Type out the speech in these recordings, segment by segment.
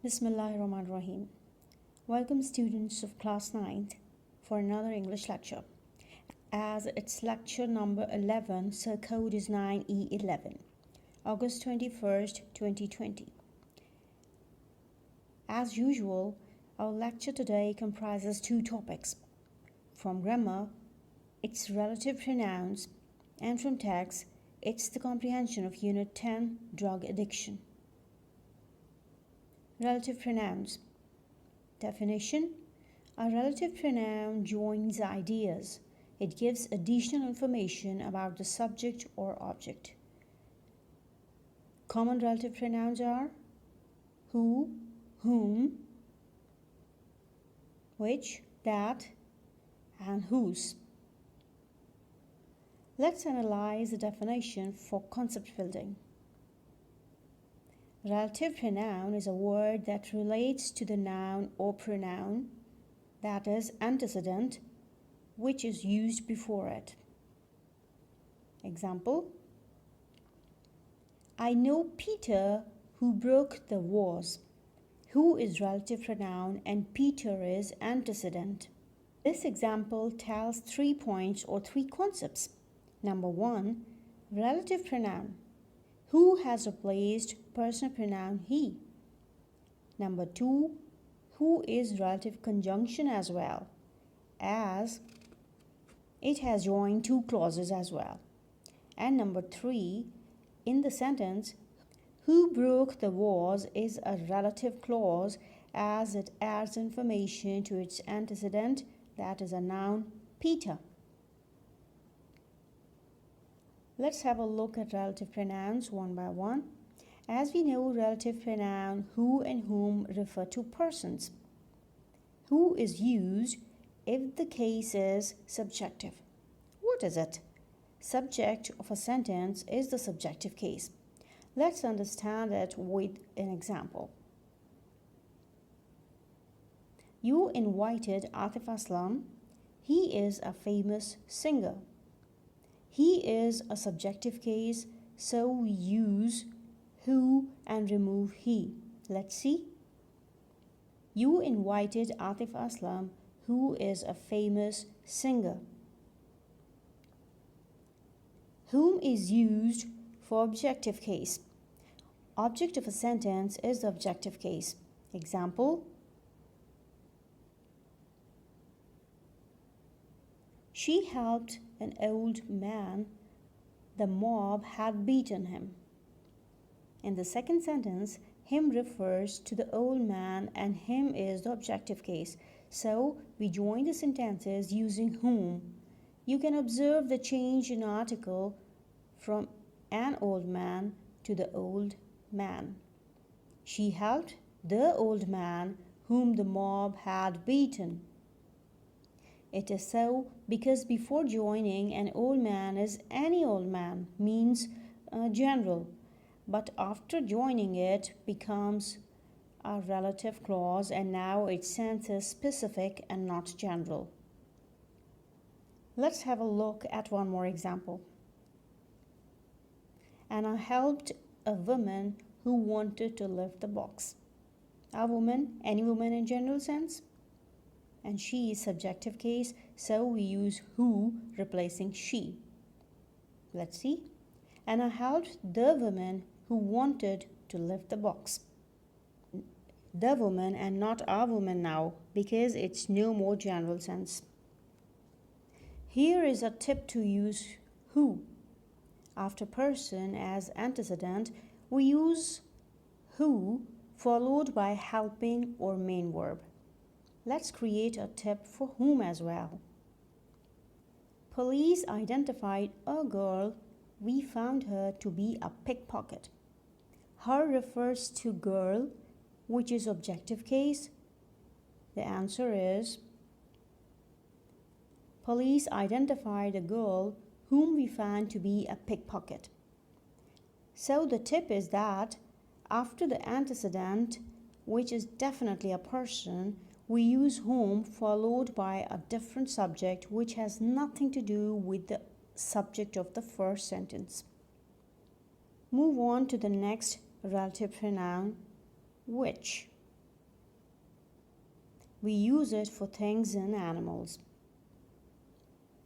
Bismillahirrahmanirrahim. Welcome students of class 9th for another English lecture. As it's lecture number 11, so code is 9E11, August 21st, 2020. As usual, our lecture today comprises two topics. From grammar, it's relative pronouns, and from text, it's the comprehension of Unit 10, Drug Addiction. Relative pronouns. Definition: a relative pronoun joins ideas. It gives additional information about the subject or object. Common relative pronouns are who, whom, which, that, and whose. Let's analyze the definition for concept building. Relative pronoun is a word that relates to the noun or pronoun, that is, antecedent, which is used before it. Example: I know Peter who broke the vase. Who is relative pronoun and Peter is antecedent. This example tells 3 points or 3 concepts. Number 1, relative pronoun. Who has replaced personal pronoun he? Number 2, who is relative conjunction as well, as it has joined 2 clauses as well. And number 3, in the sentence, who broke the vase is a relative clause as it adds information to its antecedent, that is a noun, Peter. Let's have a look at relative pronouns one by one. As we know, relative pronoun who and whom refer to persons. Who is used if the case is subjective. What is it? Subject of a sentence is the subjective case. Let's understand it with an example. You invited Atif Aslam. He is a famous singer. He is a subjective case, so we use who and remove he. Let's see. You invited Atif Aslam, who is a famous singer. Whom is used for objective case. Object of a sentence is the objective case. Example: she helped an old man. The mob had beaten him. In the second sentence, him refers to the old man and him is the objective case. So we join the sentences using whom. You can observe the change in article from an old man to the old man. She helped the old man whom the mob had beaten. It is so because before joining an old man is any old man, means general, but after joining it becomes a relative clause and now its sense is specific and not general. Let's have a look at one more example. Anna helped a woman who wanted to lift the box. A woman, any woman in general sense. And she is subjective case, so we use who replacing she. Let's see. Anna helped the woman who wanted to lift the box. The woman and not a woman now, because it's no more general sense. Here is a tip to use who. After person as antecedent, we use who followed by helping or main verb. Let's create a tip for whom as well. Police identified a girl. We found her to be a pickpocket. Her refers to girl, which is objective case. The answer is police identified a girl whom we found to be a pickpocket. So the tip is that after the antecedent, which is definitely a person, we use whom followed by a different subject which has nothing to do with the subject of the first sentence. Move on to the next relative pronoun, which. We use it for things and animals.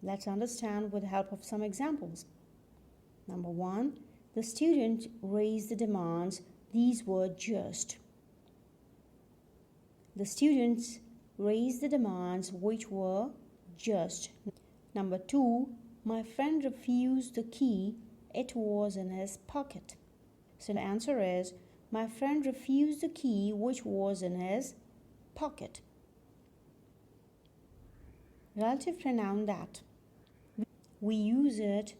Let's understand with the help of some examples. Number 1, the student raised the demands. These were just. The students raised the demands which were just. Number 2, my friend refused the key. It was in his pocket. So the answer is, my friend refused the key which was in his pocket. Relative pronoun that. We use it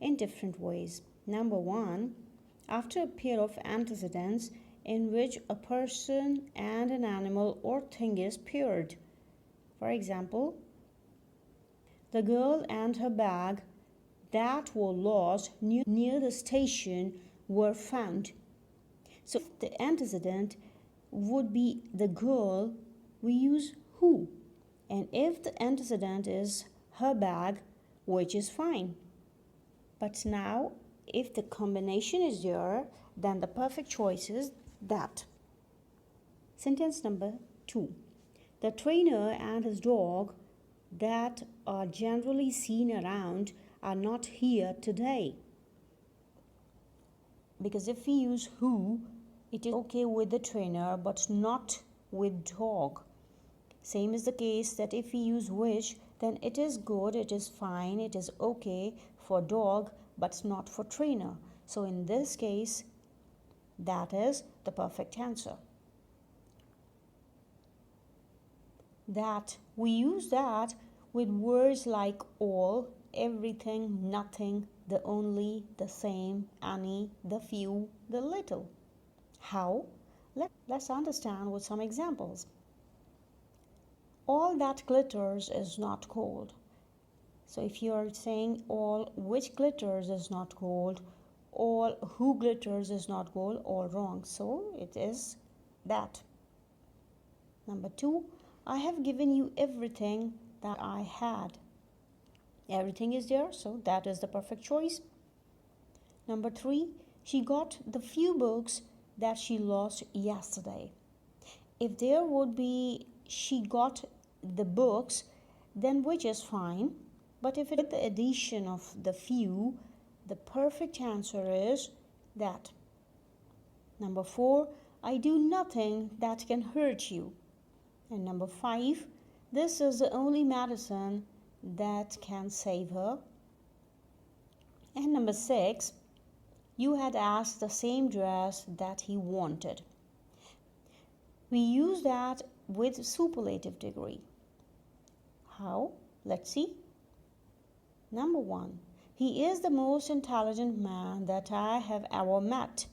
in different ways. Number 1, after a pair of antecedents in which a person and an animal or thing is paired. For example, the girl and her bag that were lost near the station were found. So if the antecedent would be the girl, we use who. And if the antecedent is her bag, which is fine. But now, if the combination is there, then the perfect choice is that. Sentence number 2. The trainer and his dog that are generally seen around are not here today. Because if we use who, it is okay with the trainer but not with dog. Same is the case that if we use which, then it is good, it is fine, it is okay for dog but not for trainer. So in this case, that is the perfect answer. That, we use that with words like all, everything, nothing, the only, the same, any, the few, the little. How? Let's understand with some examples. All that glitters is not gold. So if you are saying all which glitters is not gold, all who glitters is not gold, all wrong. So it is that. Number 2, I have given you everything that I had. Everything is there, so that is the perfect choice. Number 3, she got the few books that she lost yesterday. If there would be she got the books, then which is fine. But if it is the addition of the few, the perfect answer is that. Number 4, I do nothing that can hurt you. And number 5, this is the only medicine that can save her. And number 6, you had asked the same dress that he wanted. We use that with superlative degree. How? Let's see. Number 1, he is the most intelligent man that I have ever met.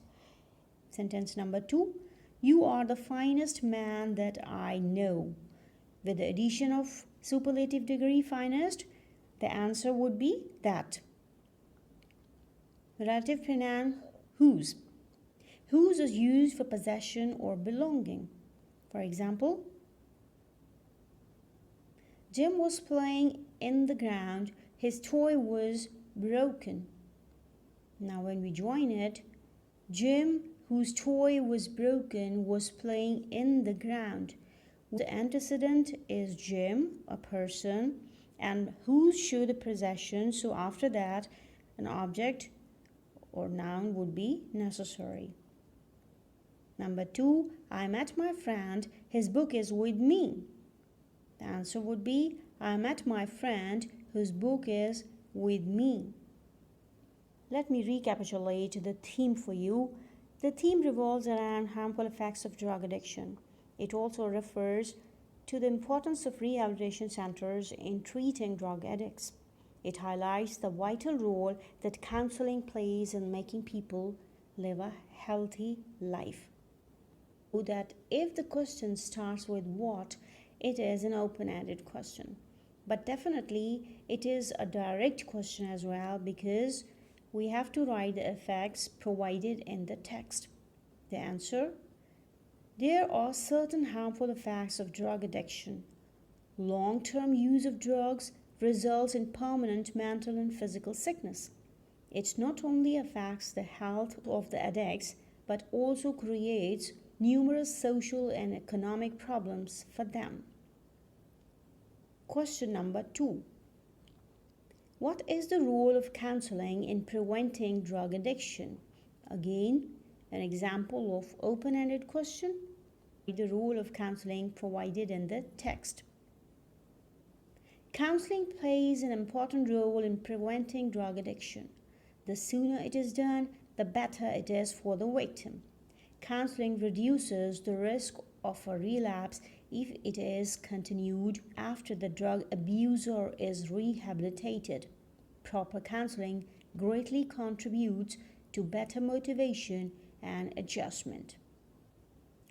Sentence number 2, you are the finest man that I know. With the addition of superlative degree finest, the answer would be that. Relative pronoun whose. Whose is used for possession or belonging. For example, Jim was playing in the ground. His toy was broken. Now when we join it, Jim, whose toy was broken, was playing in the ground. The antecedent is Jim, a person, and whose show the possession. So after that, an object or noun would be necessary. Number 2, I met my friend. His book is with me. The answer would be, I met my friend whose book is with me. Let me recapitulate the theme for you. The theme revolves around harmful effects of drug addiction. It also refers to the importance of rehabilitation centers in treating drug addicts. It highlights the vital role that counseling plays in making people live a healthy life. So that if the question starts with what, it is an open-ended question. But definitely it is a direct question as well, because we have to write the effects provided in the text. The answer: there are certain harmful effects of drug addiction. Long-term use of drugs results in permanent mental and physical sickness. It not only affects the health of the addicts, but also creates numerous social and economic problems for them. Question number 2. What is the role of counseling in preventing drug addiction? Again, an example of open-ended question. The role of counseling provided in the text. Counseling plays an important role in preventing drug addiction. The sooner it is done, the better it is for the victim. Counseling reduces the risk of a relapse if it is continued after the drug abuser is rehabilitated. Proper counseling greatly contributes to better motivation and adjustment.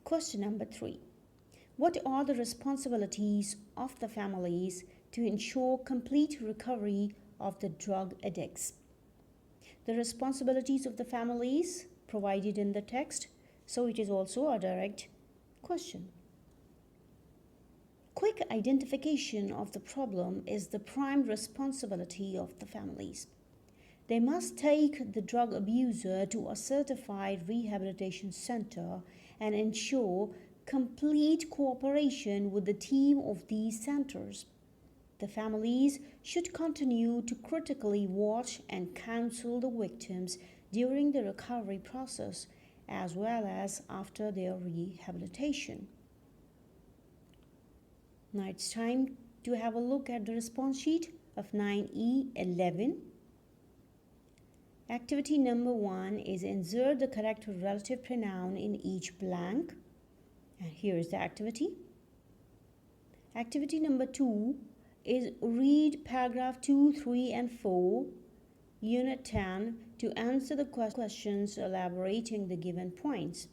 Question number 3. What are the responsibilities of the families to ensure complete recovery of the drug addicts? The responsibilities of the families provided in the text, so it is also a direct question. Quick identification of the problem is the prime responsibility of the families. They must take the drug abuser to a certified rehabilitation center and ensure complete cooperation with the team of these centers. The families should continue to critically watch and counsel the victims during the recovery process as well as after their rehabilitation. Now it's time to have a look at the response sheet of 9E11. Activity number 1 is insert the correct relative pronoun in each blank. And here is the activity. Activity number 2 is read paragraph 2, 3 and 4, unit 10 to answer the questions elaborating the given points.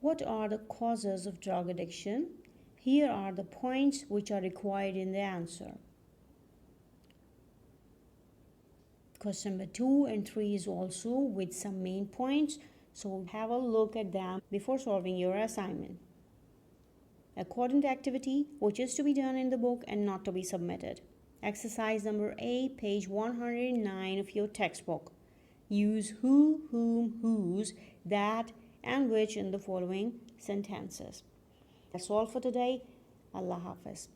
What are the causes of drug addiction? Here are the points which are required in the answer. Question number 2 and 3 is also with some main points, so have a look at them before solving your assignment. According to activity, which is to be done in the book and not to be submitted. Exercise number A, page 109 of your textbook. Use who, whom, whose, that, and which in the following sentences. That's all for today. Allah Hafiz.